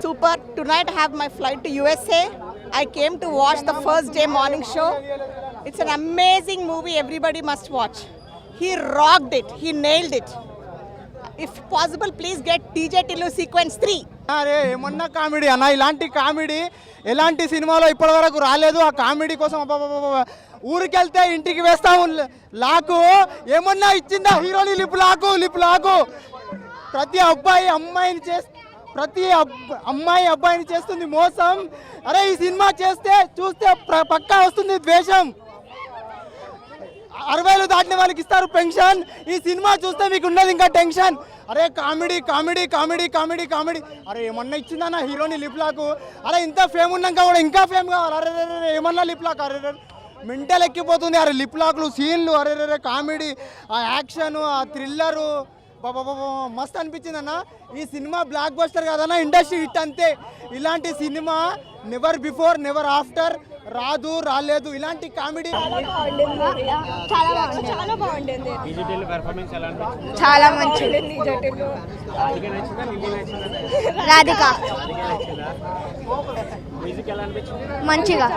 Super. Tonight I have my flight to USA. I came to watch the first day morning show. It's an amazing movie. Everybody must watch. He rocked it. He nailed it. If possible, please get DJ Tillu sequence 3. అరే ఏమన్నా comedy అన్న, ఇలాంటి comedy ఎలాంటి సినిమాలో ఇప్పటి వరకు రాలేదు. ఆ కామెడీ కోసం ఊరికెళ్తే ఇంటికి వేస్తాము లాకు ఏమన్నా ఇచ్చిందా హీరోని లిప్ లాకు ప్రతి అమ్మాయి అబ్బాయిని చేస్తుంది మోసం. అరే ఈ సినిమా చూస్తే పక్కా వస్తుంది ద్వేషం. 60 దాటిన వాళ్ళకి ఇస్తారు పెన్షన్. ఈ సినిమా చూస్తే మీకు ఉన్నది ఇంకా టెన్షన్. అరే comedy comedy comedy comedy comedy. అరే ఏమన్నా ఇచ్చిందన్న హీరోని లిప్ లాకు. అరే ఇంత ఫేమ్ ఉన్నాక కూడా ఇంకా ఫేమ్ కావాలి. అరే ఏమన్నా లిప్ లాక్. అరే మెంటల్ ఎక్కిపోతుంది. అరే లిప్ లాక్లు సీన్లు అరే కామెడీ, ఆ యాక్షన్, ఆ థ్రిల్లరు బాబా మస్తు అనిపించింది అన్న. ఈ సినిమా బ్లాక్ బస్టర్ కాదన్న, ఇండస్ట్రీ హిట్ అంతే. ఇలాంటి cinema never before never after రాలేదు. ఇలాంటి కామెడీ చాలా మంచిది. రాధిక మంచిగా